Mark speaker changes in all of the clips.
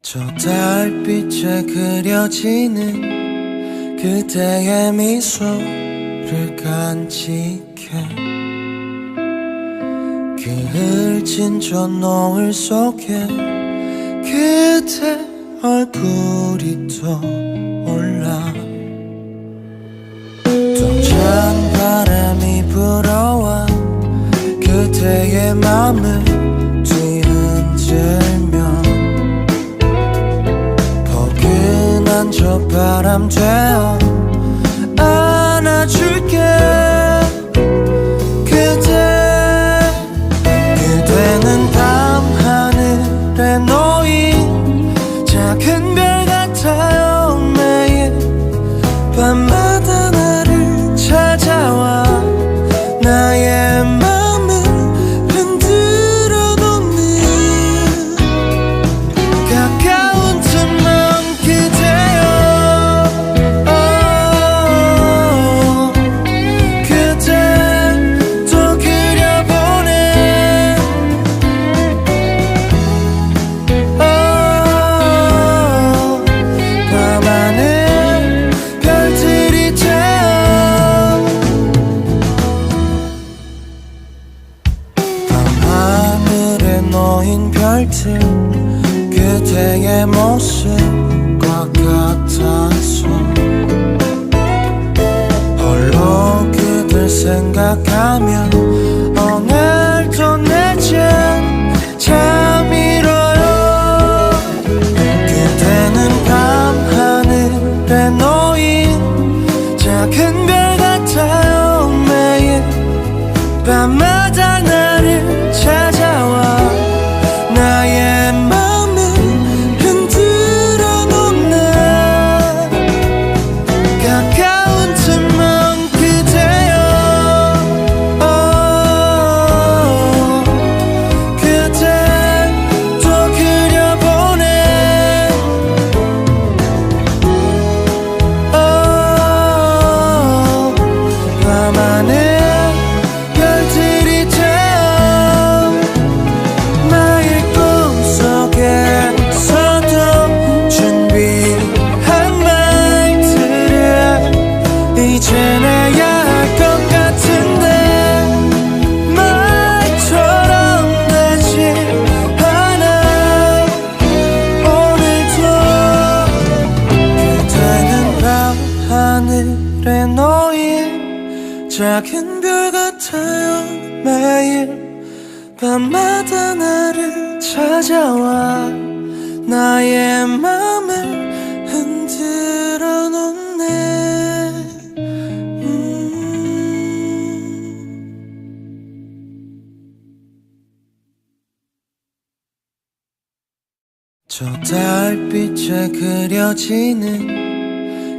Speaker 1: 저 달빛에 그려지는 그대의 미소를 간직해 그 흘진 저 노을 속에 그대 얼굴이 떠올라 또 찬 바람이 불어와 그대의 맘을 뒤흔들며 포근한 저 바람 되어 안아줄게 그대는 밤하늘에 놓인 작은 별 같아요. 매일 밤마다 나를 찾아와 나의 맘을 흔들어 놓는 가까운 틈만 그대여 그대 또 그려보네 밤하늘 별들이 되어 밤하늘에 놓인 별들 그대의 모습과 같아서 홀로 그댈 생각하며 오늘도 내겐 잠이 들어요. 그대는 밤하늘에 놓인 작은 별 같아요. 매일 밤마다 나를 찾아와 나의 맘을 흔들어 놓네 가까운 틈만 그대여 그대 또 그려보네 밤하늘 별들이 되어 나의 꿈속에서도 준비한 말들을 이제 내야 할 것 같은데 말처럼 되지 않아. 오늘도 그대는 밤하늘에 놓인 작은 별 같아요. 매일 밤마다 나를 찾아와 나의 맘을 흔들어 놓네. 저 달빛에 그려지는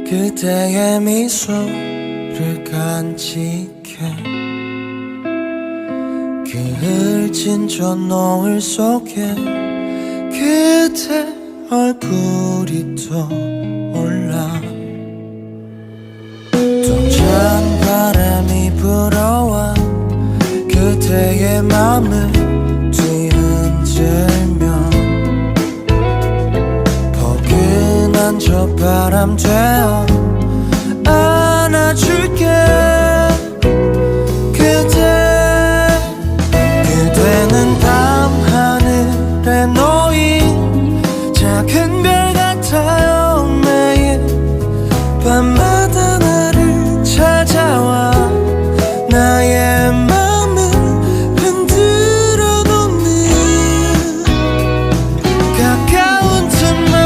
Speaker 1: 그대의 미소를 간직해 그 흘진 저 노을 속에 그대 얼굴이 떠올라 또 찬 바람이 불어와 그대의 맘을 뒤흔들며 포근한 저 바람 되어 안아줄게 그대는 밤하늘에 놓인 작은 별 같아요. 매일 밤마다 나를 찾아와 나의 맘을 흔들어 놓는 가까운 틈만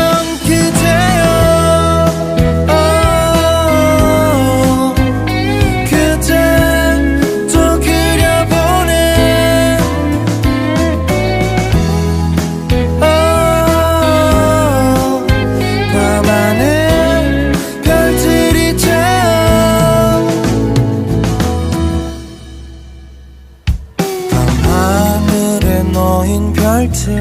Speaker 1: 그대여 그대 또 그려보네 밤하늘 별들이 되어 밤하늘에 놓인 별들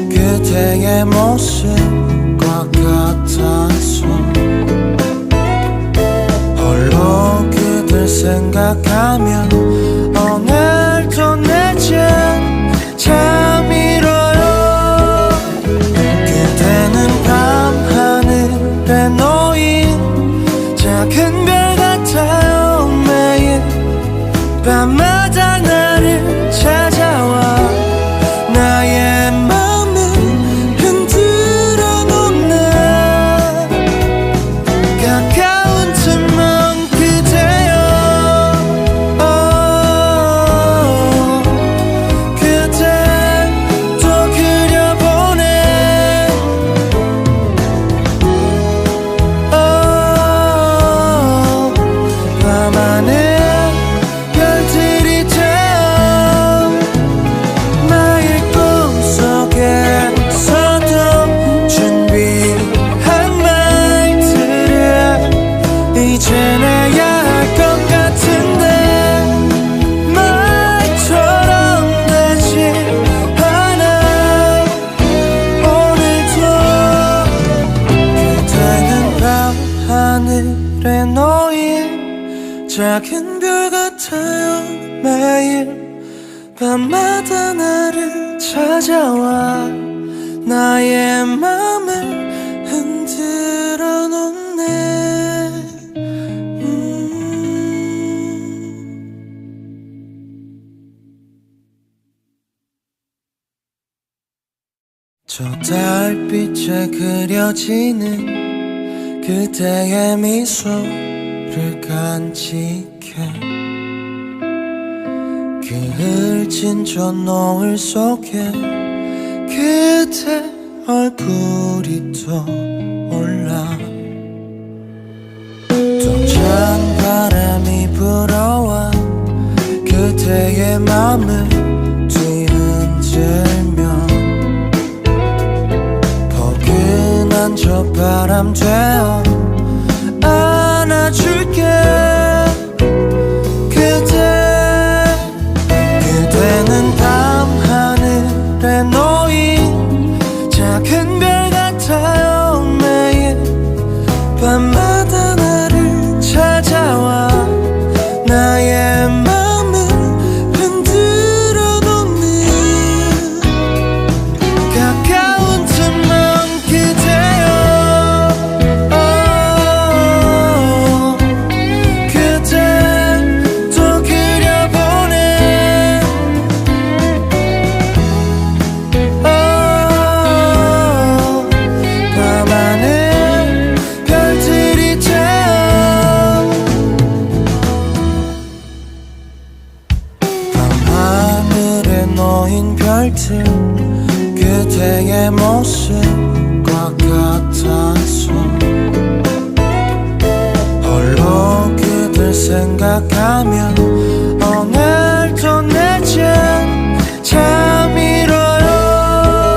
Speaker 1: 그대의 모습과 같아서 홀로 그댈 생각하며 오늘도 내겐 잠이 들어요. 그대 작은 별 같아요. 매일 밤마다 나를 찾아와 나의 맘을 흔들어 놓네. 저 달빛에 그려지는 그대의 미소를 간직해 그 흘진 저 노을 속에 그대 얼굴이 떠올라 또 찬 바람이 불어와 그대의 맘을 뒤흔들며 포근한 저 바람 되어 안아줄게. 그대는 밤하늘에 놓인 작은 별 같아요. 매일 밤마다 나를 찾아와 나의 맘을 흔들어 놓는 가까운 틈만 그대여. 그대 또 그려보네. 밤하늘 별들이 되어 밤하늘에 놓인 별들 그대의 모습과 같아서 홀로 그댈 생각하며 오늘도 내겐 잠이 들어요.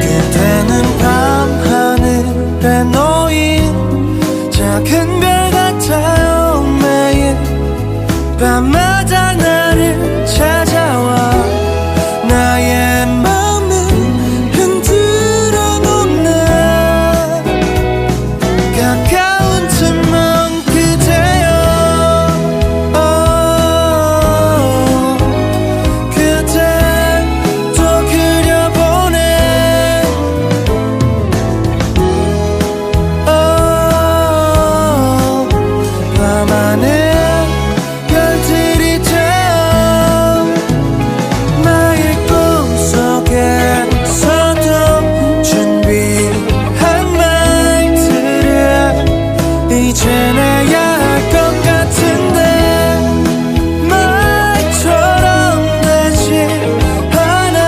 Speaker 1: 그대는 밤하늘에 놓인 작은 별 같아요. 매일 밤마다 나를 찾아와 나의 맘을 흔들어 놓네. 가까운 틈만 그대여. 그대 또 그려보네. 밤하늘 별들이 되어 매일 꿈속에서도 준비한 말들을 이제 내야 할 것 같은데 말처럼 되지 않아.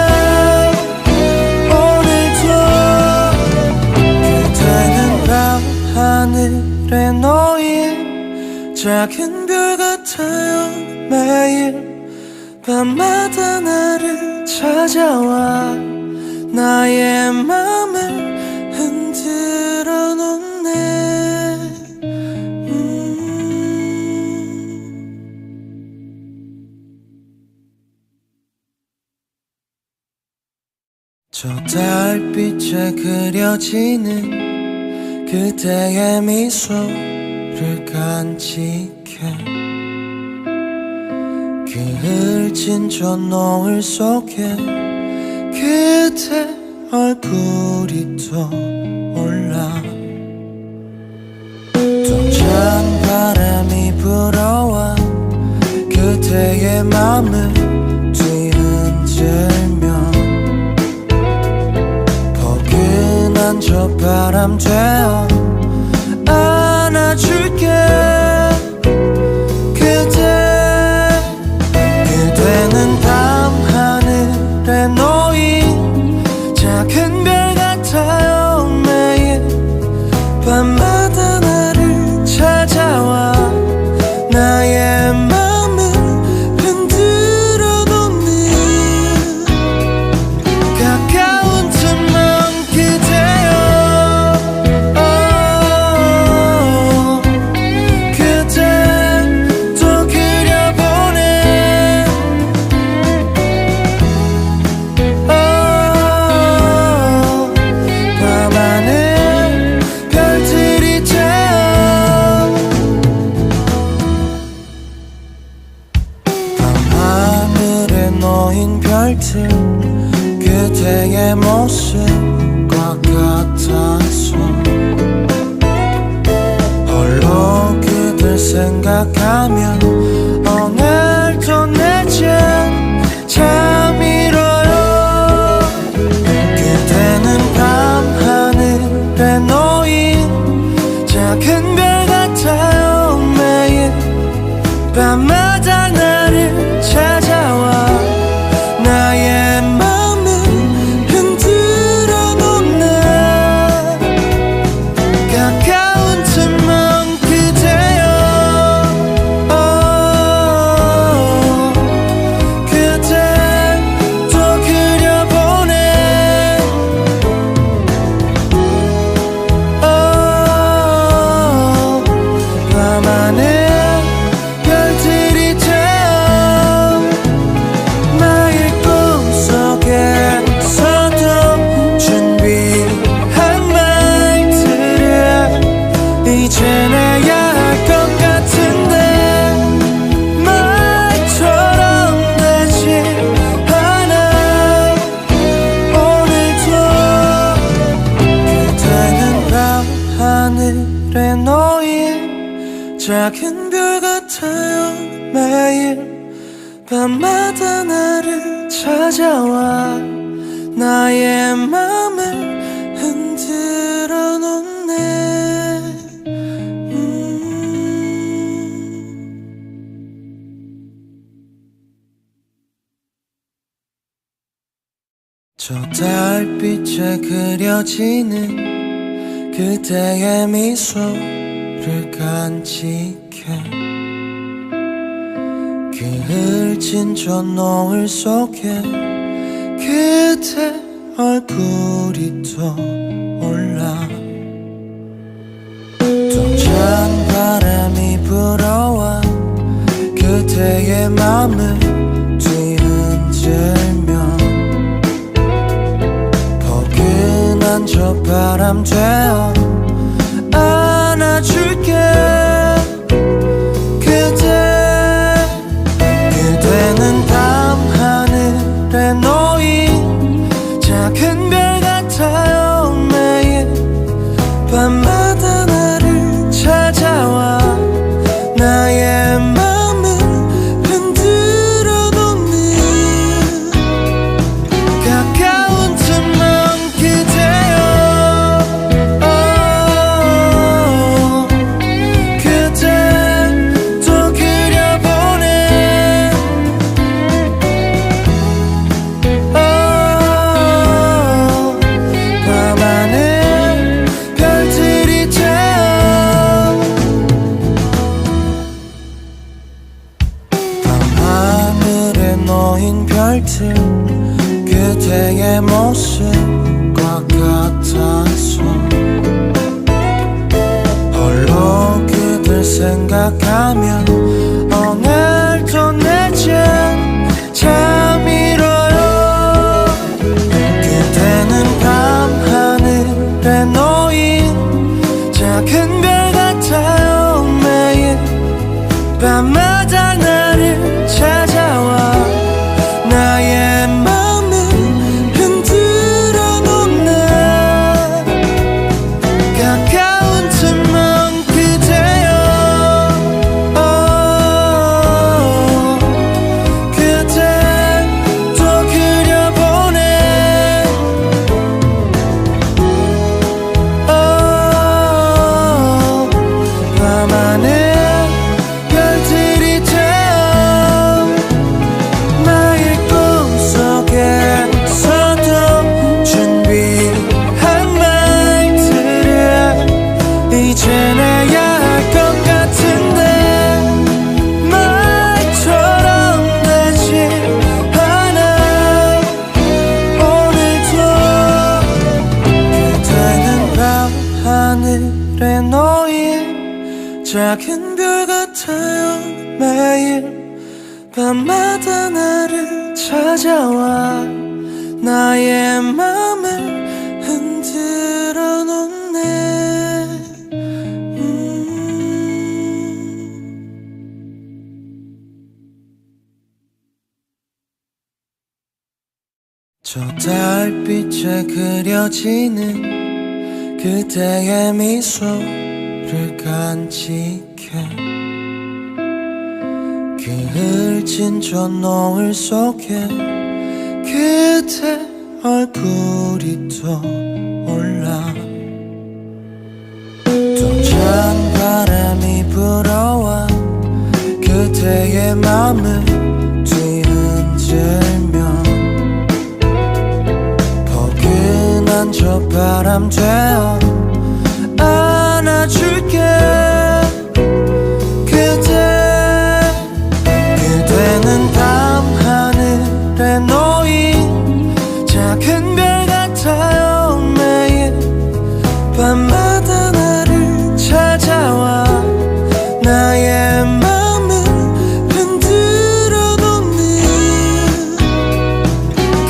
Speaker 1: 오늘도 그대는 밤하늘에 놓인 작은 별 같아요. 매일 밤마다 나를 찾아와 나의 맘을 흔들어 놓네. 저 달빛에 그려지는 그대의 미소를 간직해 그 흘진 저 노을 속에 그대 얼굴이 떠올라 또 찬 바람이 불어와 그대의 맘을 뒤흔들며 포근한 저 바람 되어 안아줄게. 그대는 밤하늘에 놓인 작은 별 같아요. 매일 밤마다 나를 찾아와 나의 맘을 흔들어 놓는 가까운 틈만 그대여. 작은 별 같아요. 매일 밤마다 나를 찾아와 나의 맘을 흔들어 놓네. 저 달빛에 그려지는 그대의 미소를 간직해 그 흘진 저 노을 속에 그대 얼굴이 떠올라 또 찬 바람이 불어와 그대의 맘을 뒤흔들며 포근한 저 바람 되어 안아줄게. 그대는 밤하늘에 놓인 작은 별 같아요. 매일 밤마다 나를 찾아와 나의 맘을 흔들어 놓는 가까운 틈만 그대여. 그대 또 그려보네. 밤하늘 별들이 되어 밤하늘에 놓인 별들 그대의 모습과 같아서 홀로 그댈 생각하며 오늘도 내겐 잠이 들어요. 그대는 밤하늘에 놓인 작은 별 같아요. 매일 밤마다 나를 찾아와 나의 맘을 흔들어 놓네. 가까운 틈만 그대여. 그대 또 그려보네. 밤하늘 별들이 되어 나의 꿈속에서도 준비한 말들을 이젠 해야 할 것 같은데 말처럼 되지 않아. 오늘도 그대는 밤하늘에 놓인 작은 별 같아요. 매일 밤마다 나를 찾아와 나의 맘을 흔들어 놓네. 저 달빛에 그려지는 그대의 미소를 간직해 그 흘진 저 노을 속에 그대 얼굴이 떠올라 또 찬 바람이 불어와 그대의 맘을 뒤흔들며 포근한 저 바람 되어 안아줄게. 그대는 밤하늘에 놓인 작은 별 같아요. 매일 밤마다 나를 찾아와 나의 맘을 흔들어 놓는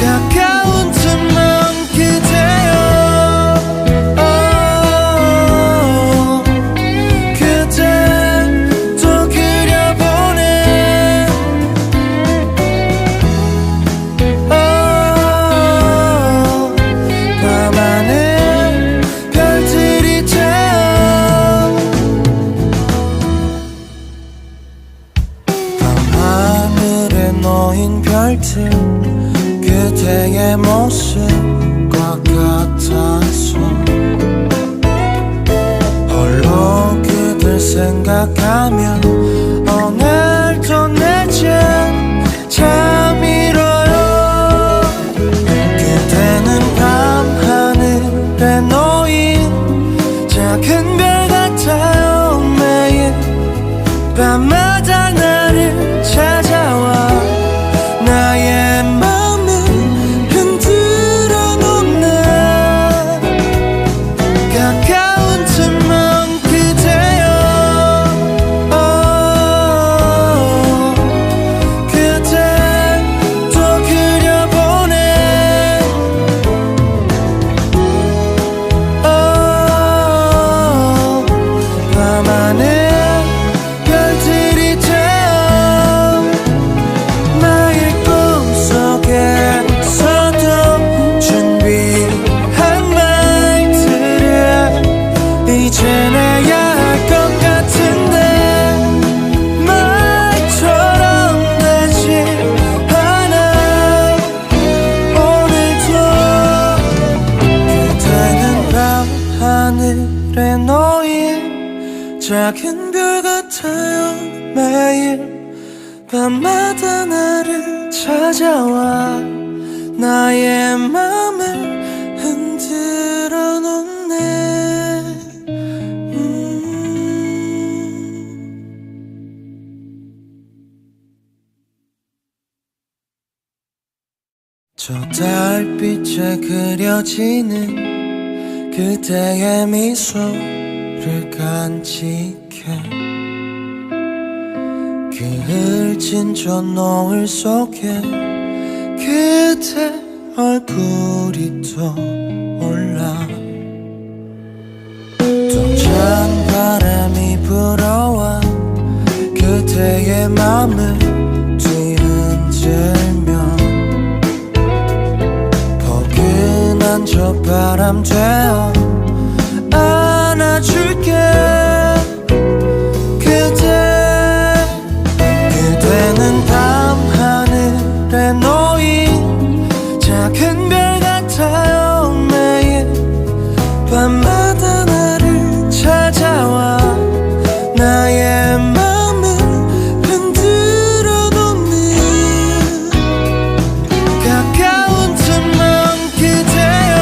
Speaker 1: 가까운 틈만 그대여. 그대 또 그려보네. 생각하면 오늘도 내겐 잠이 들어요. 그대는 밤하늘에 놓인 작은 별 같아요. 매일 밤마다 나를 찾아와 나의 맘을 흔들어 놓네. 가까운 틈만 그대여 그대 또 그려보네. 밤하늘 별들이 되어 나의 꿈속에서도 준비한 말들을 이제 내야 할 것 같은데 말처럼 되지 않아. 오늘도 그대는 밤하늘에 놓인 작은 별 같아요. 매일 밤마다 나를 찾아와 나의 맘을 흔들어 놓네. 저 달빛에 그려지는 그대의 미소를 간직해 그 흘진 저 노을 속에 그대 얼굴이 떠올라. 또 찬 바람이 불어와 그대의 맘을 뒤흔들며 포근한 저 바람 되어 안아줄게. 그대는 밤하늘에 놓인 작은 별 같아요. 매일 밤마다 나를 찾아와 나의 맘을 흔들어 놓는 가까운 틈만 그대여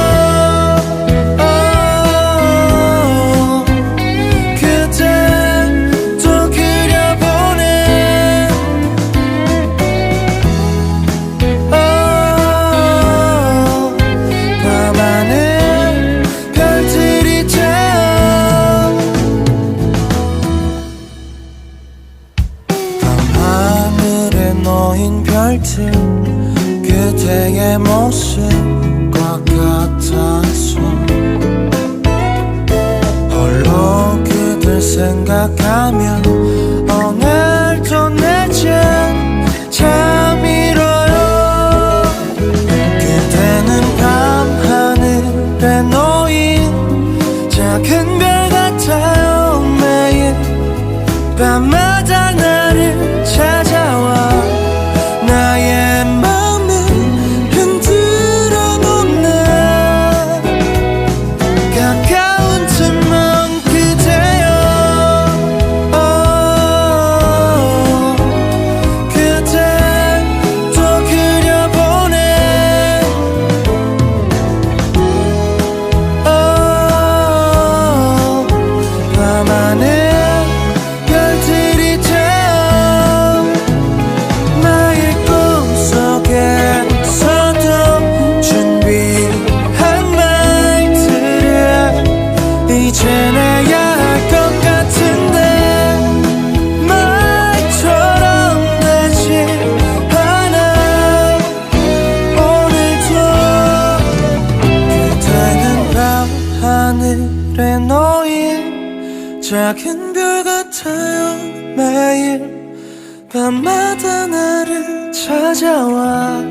Speaker 1: 그대 또 그려보네. 밤하늘 별들이 되어 밤하늘에 놓인 별들 그대의 모습과 같아서 홀로 그댈 생각하면 오늘도 내겐 잠이 들어요. 그대는 밤하늘에 놓인 작은 별 같아요. 매일 밤마다 나를 찾아와 나의 맘을 흔들어 놓네. 가까운 틈만 그대여 그대 또 그려보네. 밤하늘 별들이 되어 나의 꿈속에서도 준비한 말들을 이제 내야 할 것 같은데 말처럼 되지 않아. 오늘도 그대는 밤하늘에 놓인 작은 별 같아요. 매일 밤마다 나를 찾아와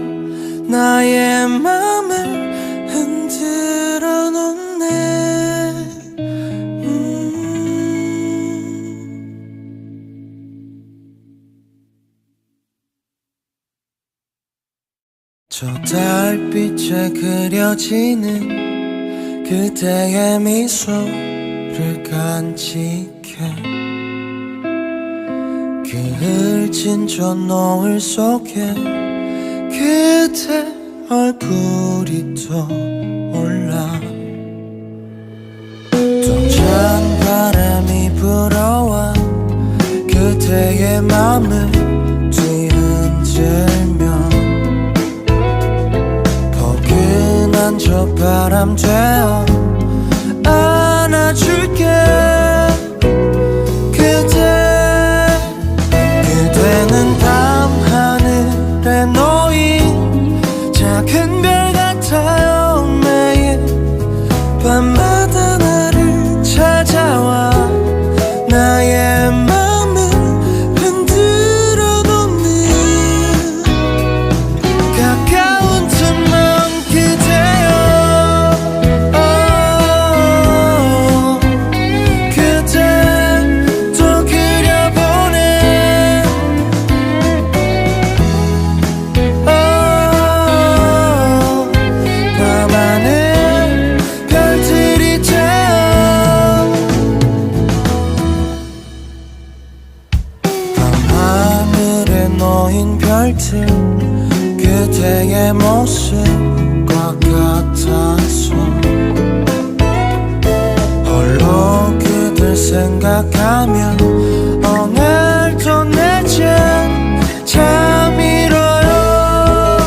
Speaker 1: 나의 맘을 흔들어 놓네. 저 달빛에 그려지는 그대의 미소를 간직해 그을진 저 노을 속에 그대 얼굴이 떠올라 또 찬 바람이 불어와 그대의 맘을 뒤흔들며 포근한 저 바람 되어 안아줄게 그대는 밤하늘에 놓인 작은 별 같아요. 매일 밤마다 나를 찾아와 나의 맘을 흔들어 놓는 가까운 틈만 그대여 그대 또 그려보네 밤하늘 별들이 되어 밤하늘에 놓인 별들 그대의 모습과 같아서 홀로 그댈 생각하며 오늘도 내겐 잠이 들어요.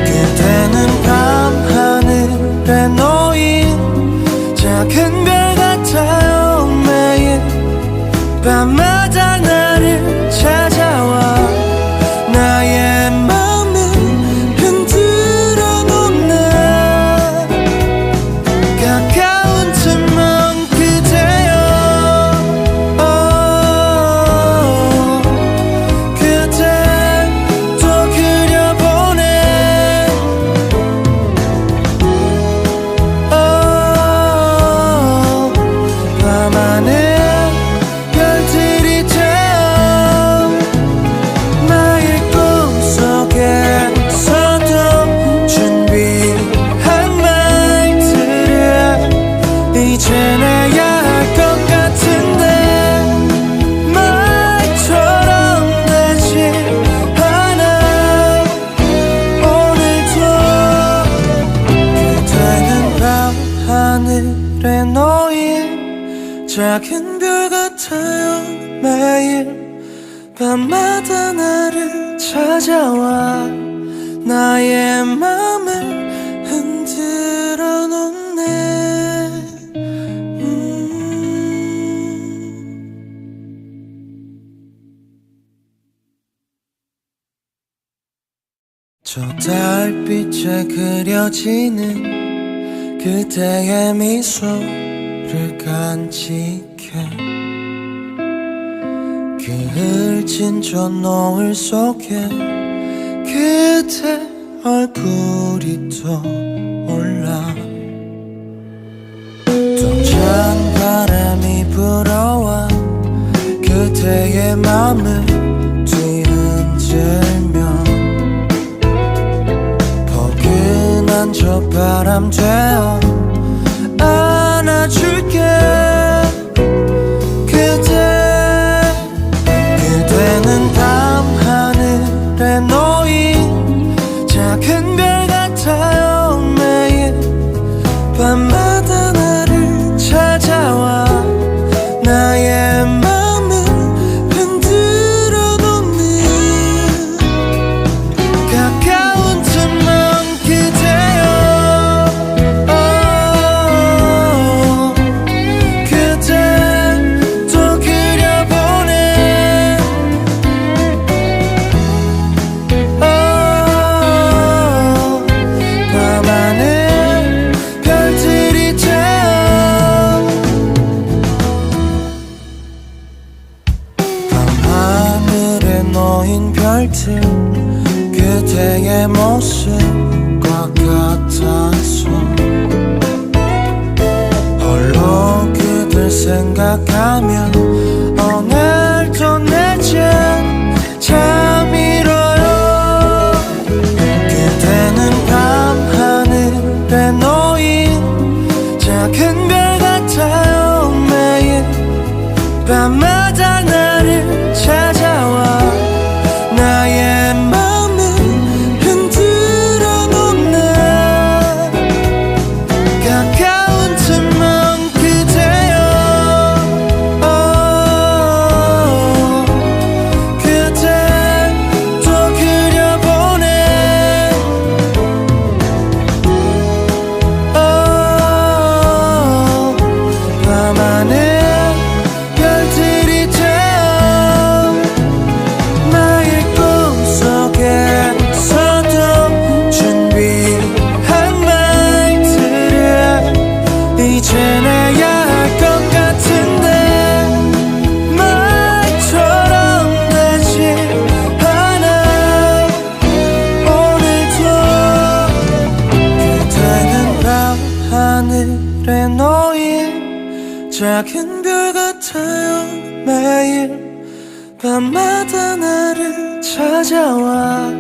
Speaker 1: 그대는 밤하늘에 놓인 작은 별 같아요. 매일 밤마다 나를 찾아와 나의 맘을 흔들어 놓는 가까운 틈만 그대여 그대 또 그려보네 밤하늘 별들이 되어 나의 꿈속에서도 준비한 말들을 이제 내야 할 것 같은데 말처럼 되지 않아 오늘도 그대는 밤하늘에 놓인 작은 별 같아요. 매일 밤마다 나를 찾아와 나의 맘을 흔들어 놓네 저 달빛에 그려지는 그대의 미소를 간직해 그을진 저 노을 속에 그대 얼굴이 떠올라 또 찬 바람이 불어와 그대의 맘을 뒤흔들며 포근한 저 바람 되어 안아줄게 그대는 밤하늘에 놓인 작은 별 같아요. 매일 밤마다 나를 찾아와 나의 맘을 흔들어 놓는 가까운 틈만 그대여 그대 또 그려보네 밤하늘 별들이 되어 밤하늘에 놓인 별들 그대의 모습과 같아서 홀로 그댈 생각하며 오늘도 내겐 잠이 들어요. 그대는 밤하늘에 놓인 작은 별 같아요. 매일 밤마다 나를 찾아 이제 내야 할 것 같은데 말처럼 되지 않아. 오늘도 그대는 밤하늘에 놓인 작은 별 같아요. 매일 밤마다 나를 찾아와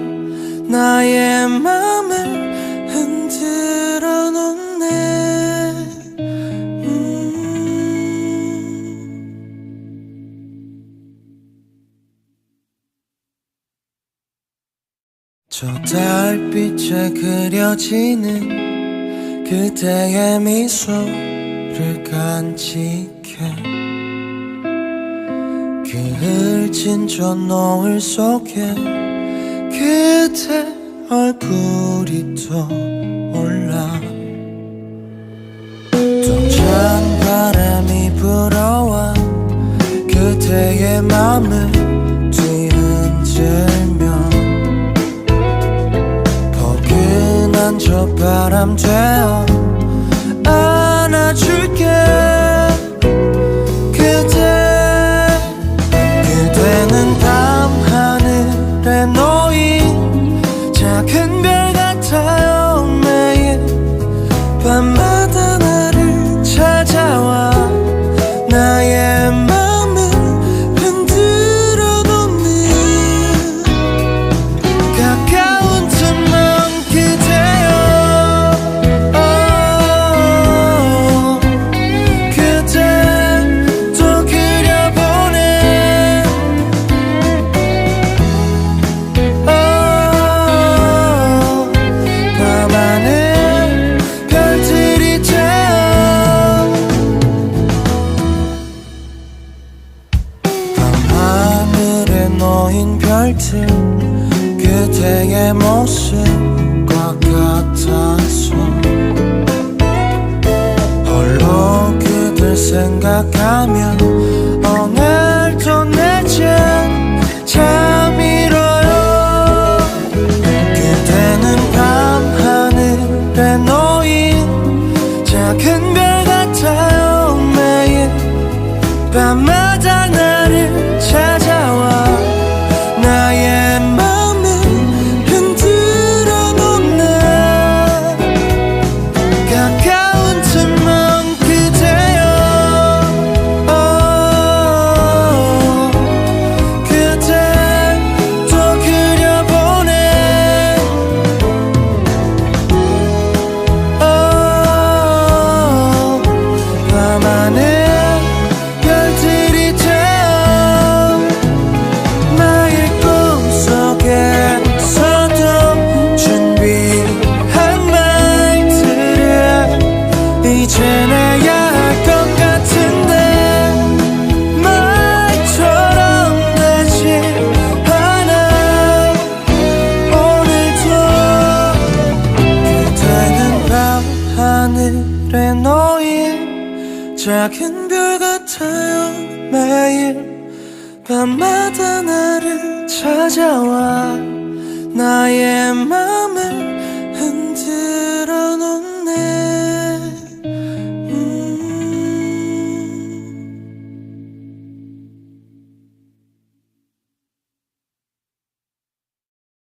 Speaker 1: 나의 맘을 흔들어 놓네. 저 달빛에 그려지는 그대의 미소를 간직해 그 흘진 저 노을 속에 그대 얼굴이 떠올라. 또 찬 바람이 불어와 그대의 맘을 뒤흔들며 포근한 저 바람 되어 안아줄게. 그대는 밤하늘에 놓인 작은 별 같아요. 매일 밤마다 나를 찾아와 나의 맘을 흔들어 놓는 가까운 틈만 그대여. 그대 또 그려보네. 밤하늘 별들이 되어 밤하늘에 놓인 별들 그대의 모습과 같아서 홀로 그댈 생각하며 오늘도 내겐 잠이 들어요. 그대는 밤하늘에 놓인 작은 별 같아요. 매일 밤마다 나를 찾아와 나의 맘을 흔들어 놓네. 가까운 틈만 그대여. 그대 또 그려보네. 밤하늘 별들이 되어 나의 꿈속에서도 준비한 말들을 이제 내야 할 것 같은데 말처럼 되지 않아. 오늘도 그대는 밤하늘에 놓인 작은 별 같아요. 매일 밤마다 나를 찾아와 나의 맘을 흔들어 놓네.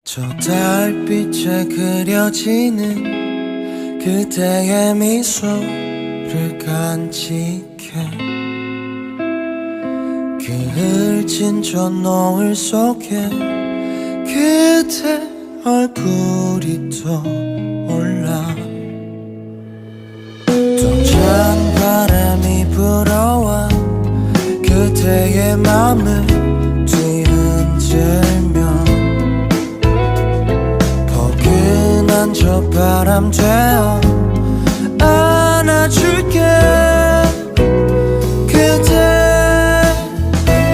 Speaker 1: 저 달빛에 그려지는 그대의 미소를 간직해 그 흘진 저 노을 속에 그대 얼굴이 떠올라. 또 찬 바람이 불어와 그대의 맘을 뒤흔들며 포근한 저 바람 되어 안아줄게.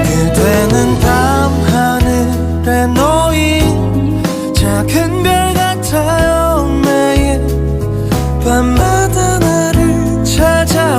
Speaker 1: 그대는 밤하늘에 놓인 작은 별 같아요. 매일 밤마다 나를 찾아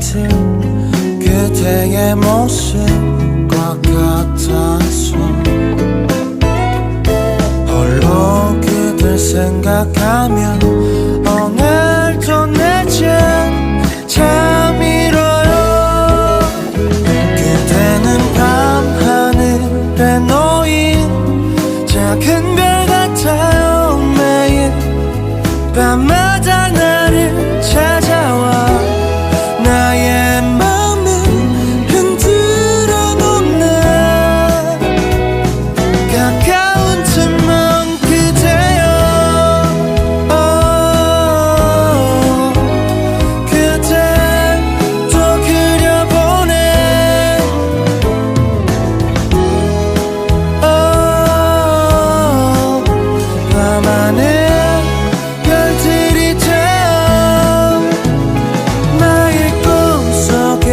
Speaker 1: 별들 그대의 모습과 같아서 홀로 그댈 생각하며 오늘도 늦은 잠이뤄요. 그대는 밤하늘에 놓인 작은 별 같아요. 매일 밤마다 나를 찾아와 나의 맘을 흔들어 놓네. 가까운 틈만 그대여 그대 또 그려보네. 밤하늘 별들이 되어 나의 꿈속에서도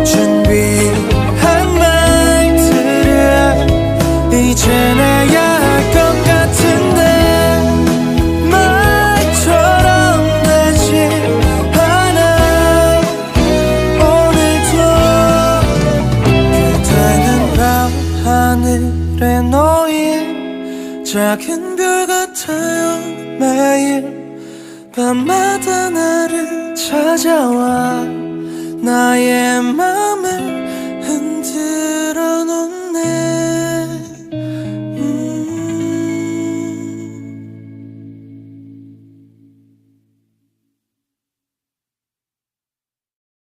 Speaker 1: 준비한 말들을 이제 내야 할 것 같은데 말처럼 되지 않아. 오늘도 그대는 밤하늘에 놓인 작은 별 같아요. 매일 밤마다 나를 찾아와 나의 맘을 흔들어 놓네.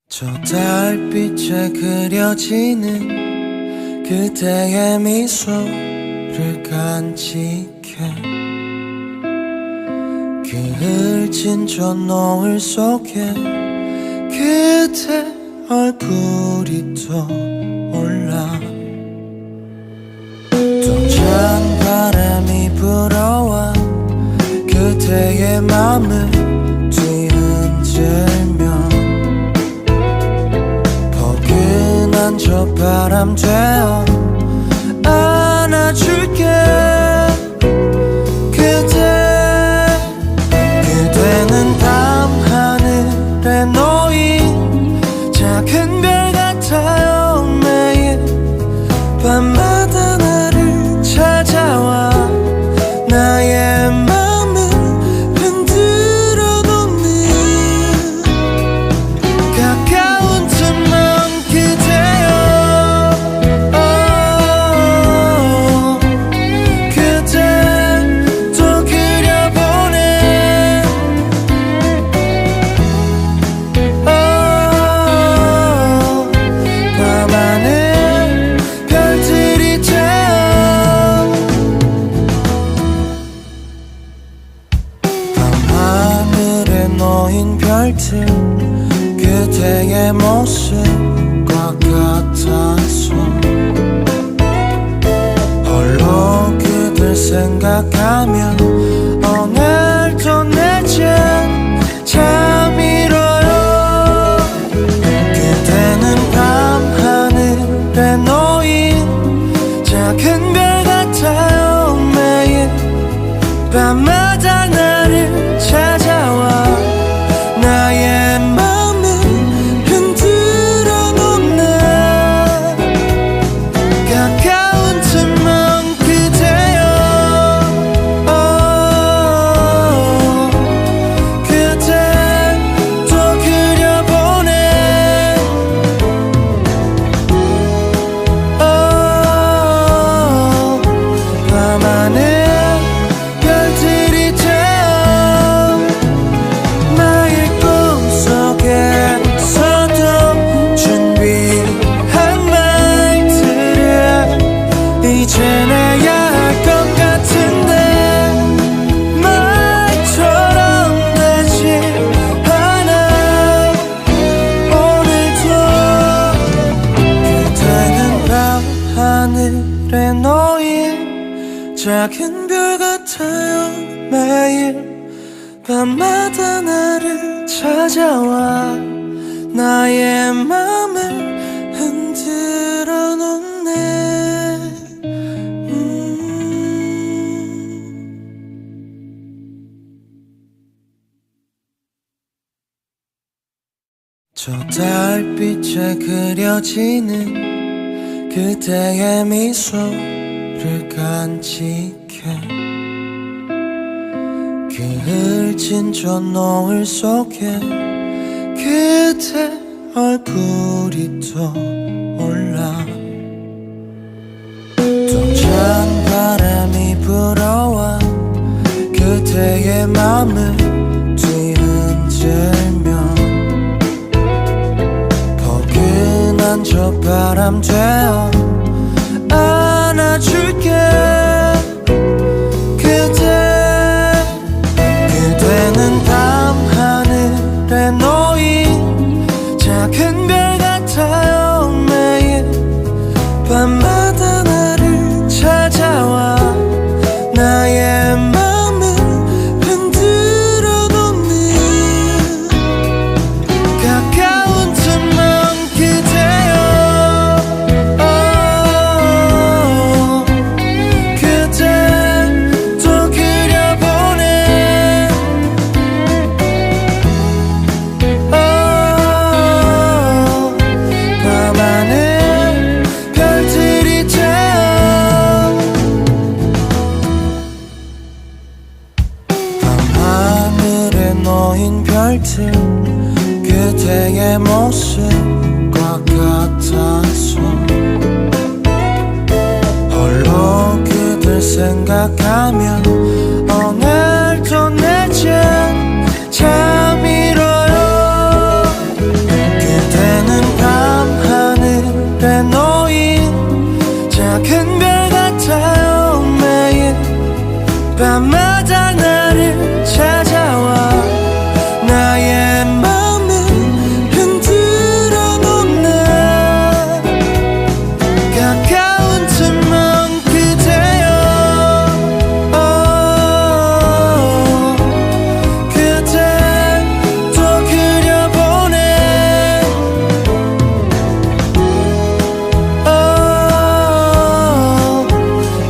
Speaker 1: 저 달빛에 그려지는 그대의 미소를 간직해 그 흘진 저 노을 속에 그대 얼굴이 떠올라. 또 찬 바람이 불어와 그대의 맘을 뒤흔들며 포근한 저 바람 되어 안아줄게. 그대는 밤하늘에 놓인 작은 별 같아요. 매일 밤마다 나를 찾아와 나의 맘을 흔들어 놓는 가까운 틈만 그대여 그대 또 그려보네. 밤하늘 별들이 되어 밤하늘에 놓인 별들 그대의 모습과 같아서 홀로 그댈 생각하며 오늘도 늦은 잠이뤄요. 그대는 밤하늘에 놓인 작은 별 같아요. 매일 밤마다 나를 찾아와 나의 맘을 흔들어 놓네. 가까운 틈만 그대여 그대 또 그려보네. 밤하늘 별들이 되어 나의 꿈속에서도 준비한 말들을 이제 내야 할 것 같은데 말처럼 되지 않아. 오늘도 그대는 밤하늘에 놓인 작은 별 같아요. 매일 밤마다 나를 찾아와 나의 맘을 흔들어 놓네. 저 달빛에 그려지는 그대의 미소를 간직해 그 흘진 저 노을 속에 그대 얼굴이 떠올라 또 찬 바람이 불어와 그대의 맘을 뒤흔들며 포근한 저 바람 되어 안아줄게 그대는 밤하늘에 놓인 작은 별 같아요 매일 밤마다 나를 찾아와 나의 맘을 흔들어 놓는 가까운 틈만 그대여 그대 또 그려보네 밤하늘 별들이 되어 밤하늘에 놓인 별들 그대의 모습과 같아서 홀로 그댈 생각하며 오늘도 내겐 잠이 들어요 그대는 밤하늘에 놓인 작은 별 같아요 매일 밤마다 나를 찾아와 나의 맘을 흔들어 놓네 가까운 틈만 그대여 그대 또 그려보네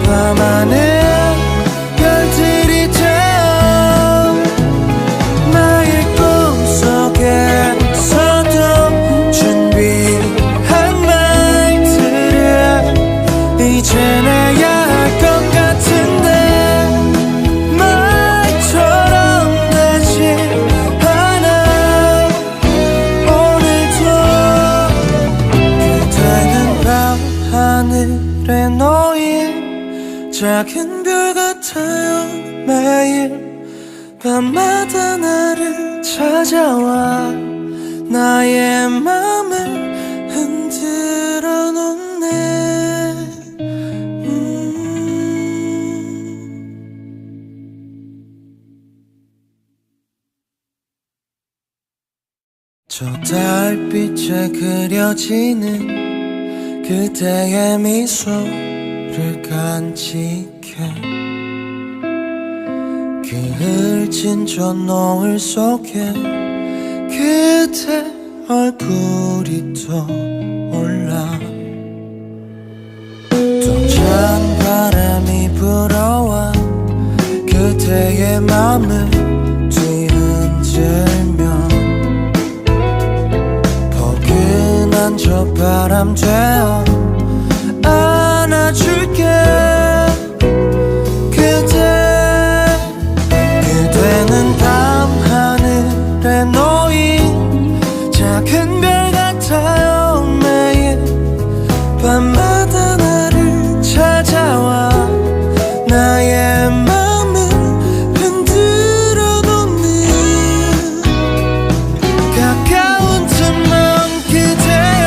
Speaker 1: 밤하늘 별들이 되어 나의 꿈속에서도 준비한 말들을 이젠 해야 할 것 같은데 말처럼 되지 않아 오늘도 그대는 밤하늘에 놓인 작은 별 같아요 매일 밤마다 나를 찾아와 나의 맘을 흔들어 놓네 저 달빛에 그려지는 그대의 미소를 간직해 그 흘진 저 노을 속에 그대 얼굴이 떠올라 또 찬 바람이 불어와 그대의 맘을 뒤흔들며 포근한 저 바람 되어 안아줄게 그대는 밤하늘에 놓인 작은 별 같아요 매일 밤마다 나를 찾아와 나의 맘을 흔들어 놓는 가까운 틈만 그대여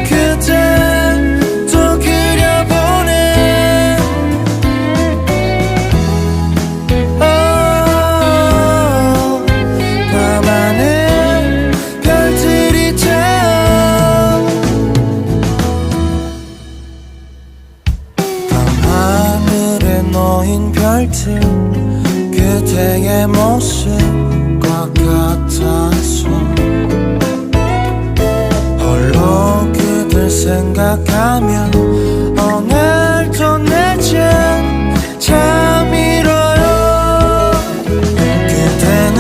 Speaker 1: 그대 또 그려보네 밤하늘 별들이 되어 밤하늘에 놓인 별들 그대의 모습과 같아서 홀로 그댈 생각하며 오늘도 내겐 잠이 들어요 그대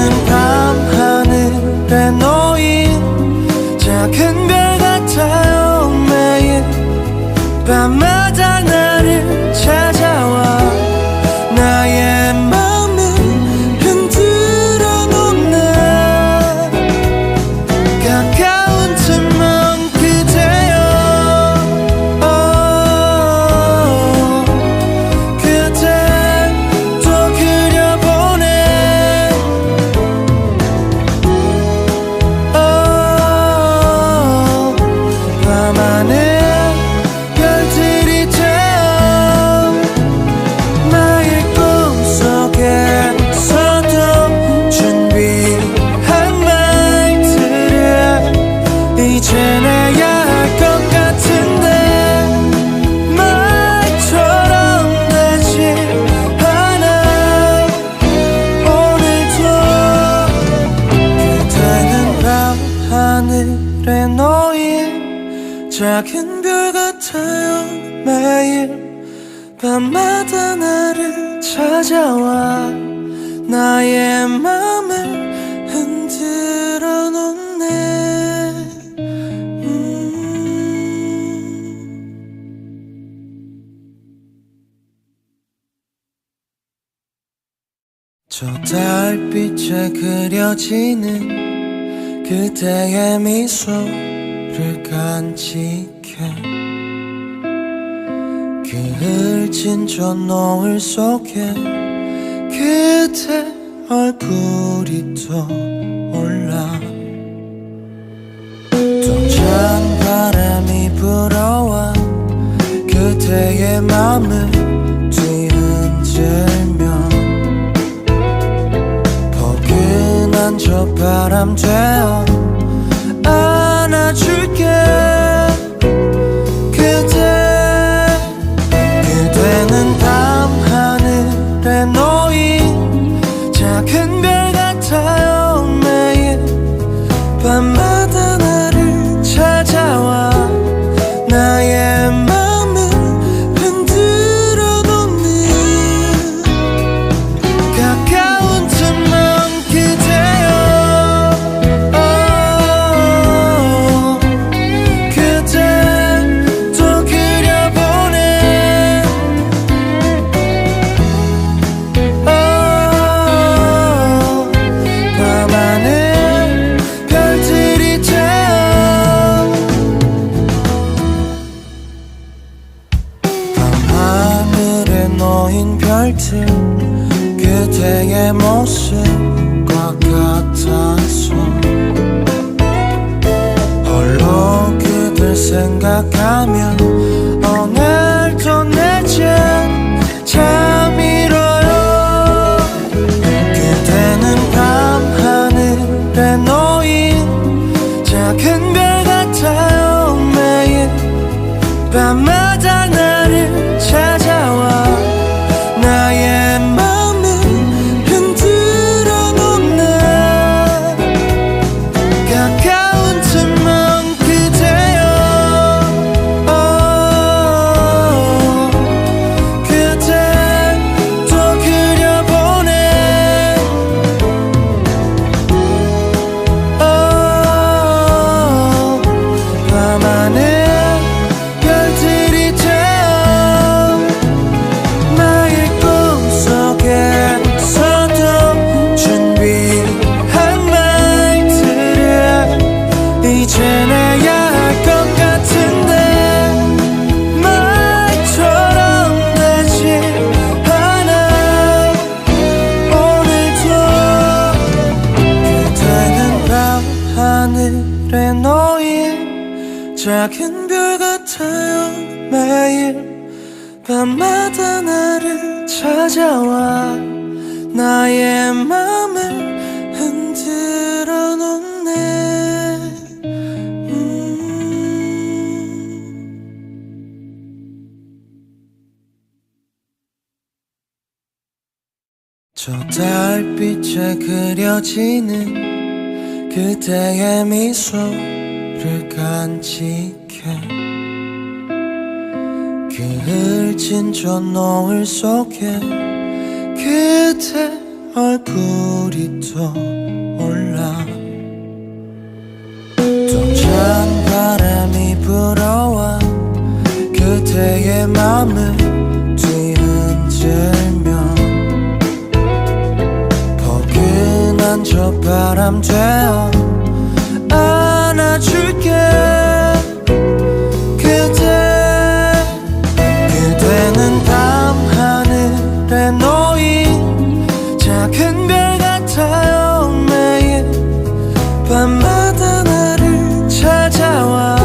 Speaker 1: 밤마다 나를 찾아와 나의 마음을 흔들어 놓네 가까운 틈만 그대여 그대 또 그려보네 밤하늘 별들이 되어 나의 꿈속에서도 준비한 말들을 이제 내야 할 것 같은데 말처럼 되지 않아 오늘도 그대는 밤하늘에 놓인 작은 별 같아요 매일 밤마다 나를 찾아와 나의 맘을 흔들어 놓네 저 달빛에 그려지는 그대의 미소를 간직해 그 흘진 저 노을 속에 그대 얼굴이 떠올라 또 찬 바람이 불어와 그대의 맘을 뒤흔들며 포근한 저 바람 되어 안아줄게 그대는 밤하늘에 놓인 작은 별 같아요 매일 밤마다 나를 찾아와 나의 맘을 흔들어 놓는 가까운 틈만 그대여 그대 또 그려보네 밤하늘 별들이 되어 밤하늘에 놓인 별들 그대의 모습과 같아서 홀로 그댈 생각하며 오늘도 내겐 잠이 들어요 그대는 밤하늘에 놓인 작은 별 같아요 매일 밤마다 나를 찾아와 나의 맘을 흔들어 놓네 가까운 틈만 그대여 그대 또 그려보네 밤하늘 별들이 되어 나의 꿈속에서도 준비한 말들을 이제 내야 할 것 같은데 말처럼 되지 않아 오늘도 그대는 밤하늘에 놓인 작은 별 같아요 매일 밤마다 나를 찾아와 나의 맘을 흔들어 놓네 저 달빛에 그려지는 그대의 미소를 간직해 그 흘진 저 노을 속에 그대 얼굴이 떠올라 또 찬 바람이 불어와 그대 그대의 맘을 뒤흔들며 포근한 저 바람 되어 안아줄게. 그대는 밤하늘에 놓인 작은 별 같아요. 매일 밤마다 나를 찾아와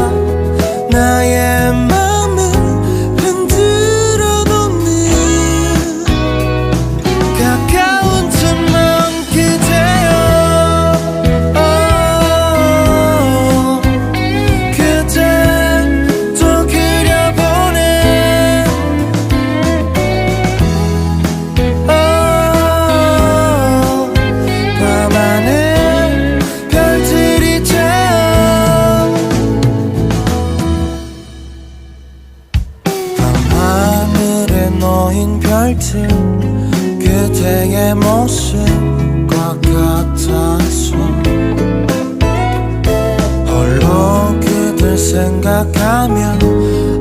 Speaker 1: 나의 맘을 흔들어 놓는 가까운 틈만 그대여. 그대 또 그려보네. 밤하늘 별들이 되어 밤하늘에 놓인 별들 그대의 모습과 같아서 홀로 그댈 생각하며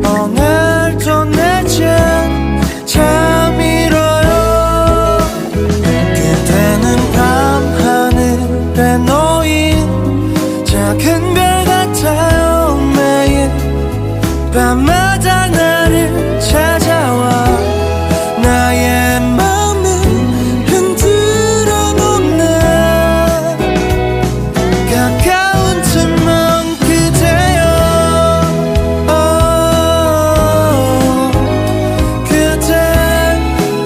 Speaker 1: 오늘도 내겐 잠이 들어요. 그대는 밤하늘에 놓인 작은 별 같아요. 매일 밤마다 나를 찾아와 나의 맘을 흔들어 놓는 가까운 틈만 그대여. 그대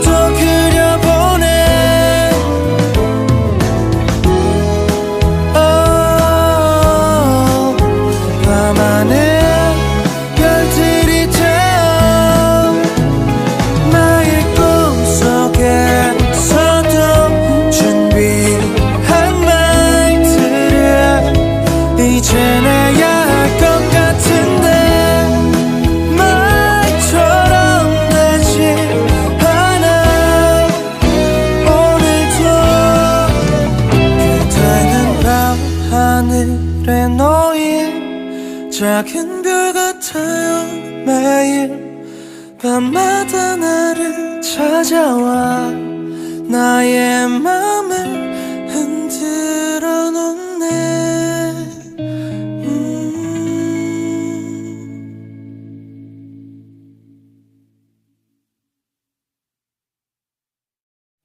Speaker 1: 또 그려보네. 밤하늘 별들이 되어 나의 꿈속에서도 준비한 말들을 이젠 해야 할 것 같은데 말처럼 되지 않아. 오늘도 그대는 밤하늘에 놓인 작은 별 같아요. 매일 밤마다 나를 찾아와 나의 맘을 흔들어 놓네.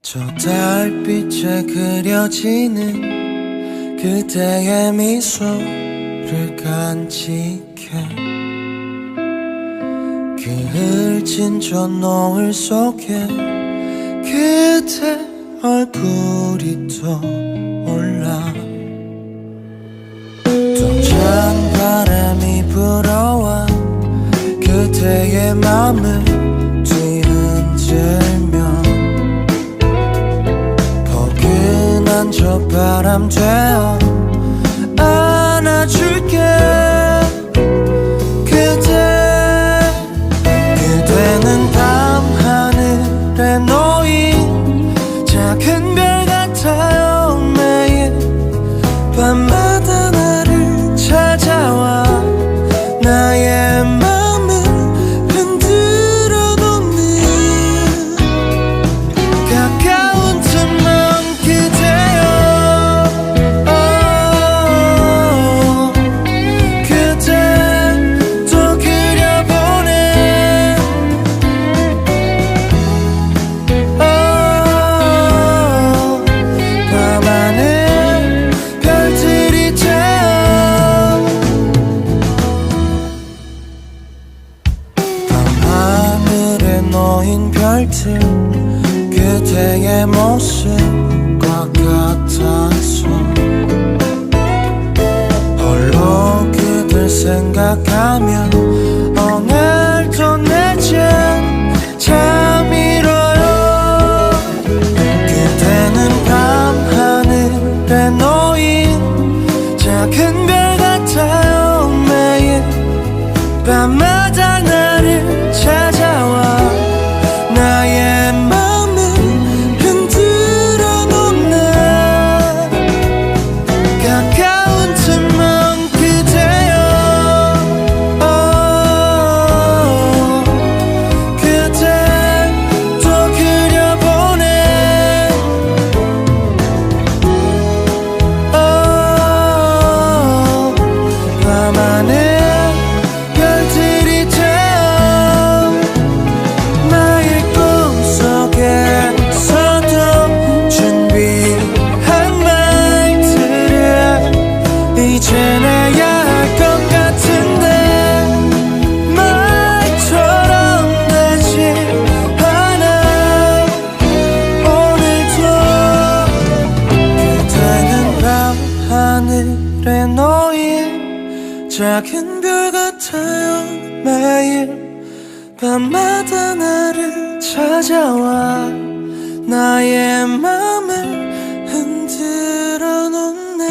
Speaker 1: 저 달빛에 그려지는 그대의 미소를 간직해 그 흘진 저 노을 속에 그대 얼굴이 떠올라. 또 찬바람이 불어와 그대의 맘을 뒤흔들며 포근한 저 바람 되어 안아줄게. 그대는 밤하늘에 놓인 작은 별 같아요. 매일 밤마다 나를 찾아와 나의 맘을 흔들어 놓는 가까운 틈만 그대여. 그대 또 그려보네. 밤하늘 별들이 되어 밤하늘에 놓인 별들 그대의 모습과 같아서 홀로 그댈 생각하며 오늘도 내겐 잠이 들어요. 그대는 밤하늘에 놓인 작은 별 같아요. 매일 밤마다 나를 찾아와 나의 맘을 흔들어 놓는 가까운 틈만 그대여. 찾아와 나의 맘을 흔들어 놓네.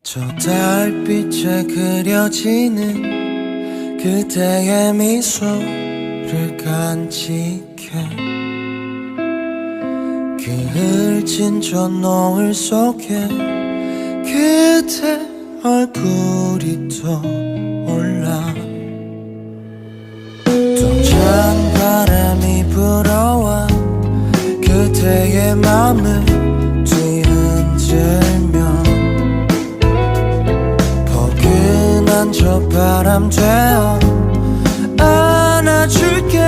Speaker 1: 저 달빛에 그려지는 그대의 미소를 간직해 그 흘진 저 노을 속에 그대 얼굴이 떠올라. 또 찬 바람이 불어와 그대의 맘을 뒤흔들며 포근한 저 바람 되어 안아줄게.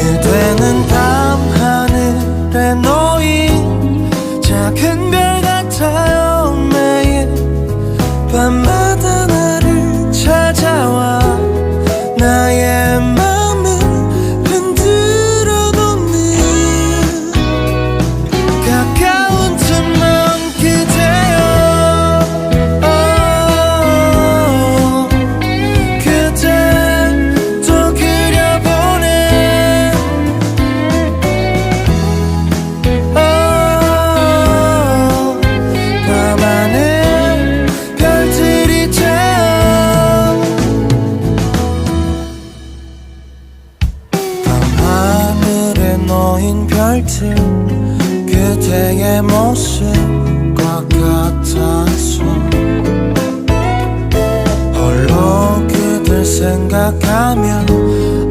Speaker 1: 그대는 밤하늘에 놓인 작은 별 같아요. 매일 밤마다 나를 찾아와 나의 맘을 흔들어 놓는 가까운 틈만 그대여. 그대 또 그려보네. 밤하늘 별들이 되어 밤하늘에 놓인 별들 그대의 모습과 같아서 홀로 그댈 생각하며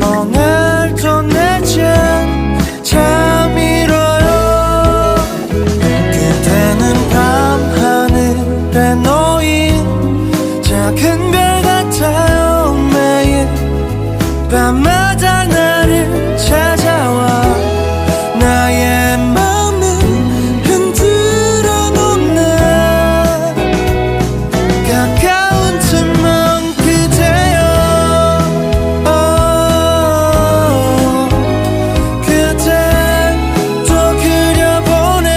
Speaker 1: 오늘도 내겐 잠이 이뤄요. 그대는 밤하늘에 놓인 작은 별 같아요. 매일 밤마다 나를 찾아와 나의 맘을 흔들어 놓네. 가까운 틈만 그대여. 그대 또 그려보네.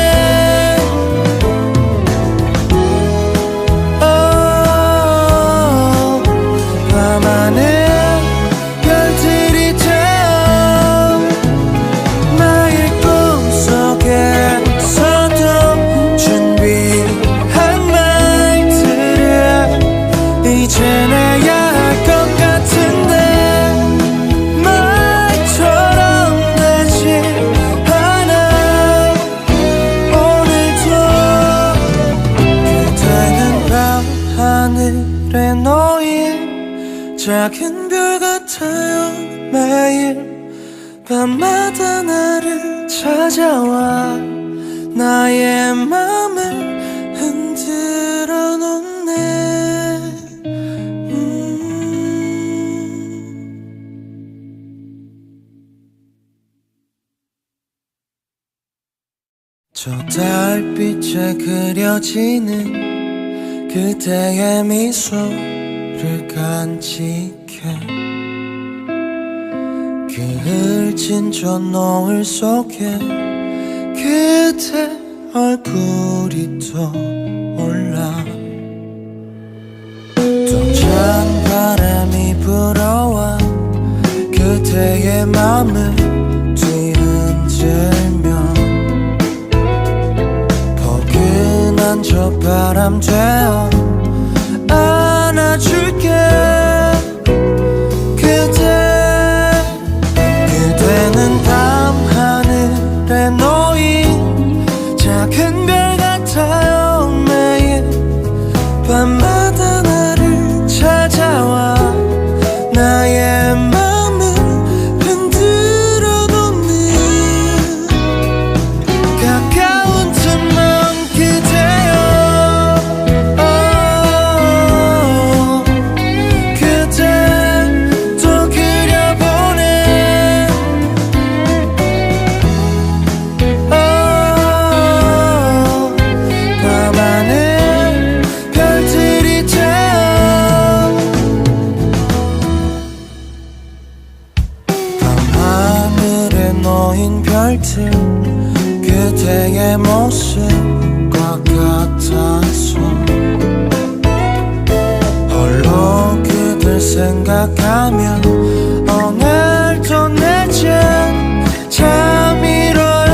Speaker 1: 밤하늘 별들이 되어 매일 꿈속에서도 준비한 말들을 이제 내야 할 것 같은데 말처럼 되지 않아. 오늘도 그대는 밤하늘에 놓인 작은 별 같아요. 매일 밤마다 나를 찾아와 나의 맘을 흔들어 놓네. 저 달빛에 그려지는 그대의 미소를 간직해 그 흘진 저 노을 속에 그대 얼굴이 떠올라. 또 찬 바람이 불어와 그대의 맘을 뒤흔들며 포근한 저 바람 되어 안아줄게. 그대는 밤하늘에 놓인 작은 별 같아요. 매일 밤마다 나를 찾아와 나의 맘을 흔들어 놓는 가까운 틈만 그대여. 그대 또 그려보네. 밤하늘 별들이 되어 밤하늘에 놓인 별들 그대의 모습과 같아서 홀로 그댈 생각하며 오늘도 늦은 잠이뤄요.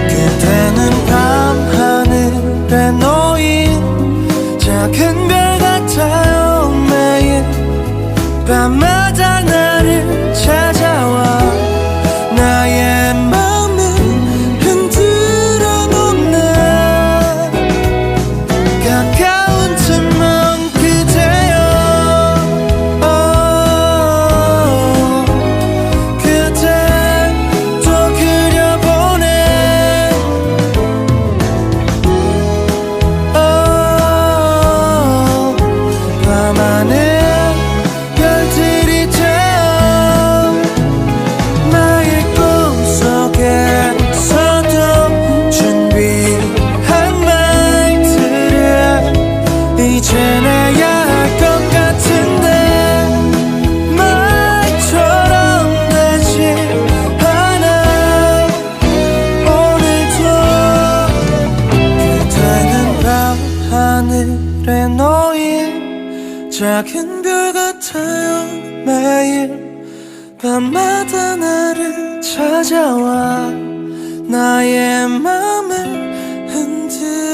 Speaker 1: 그대는 밤하늘에 놓인 작은 별 같아요. 매일 밤마다 나를 찾아와 나의 맘을 흔들어 놓네. 가까운 틈만 그대여. 그대 또 그려보네. 밤하늘 별들이 되어 나의 꿈속에서도 준비한 말들을 이젠 해야 할 것 같은데 말처럼 되지 않아. 오늘도 그대는 밤하늘에 놓인 작은 별 같아요. 매일 밤마다 나를 찾아와 나의 맘을 흔들어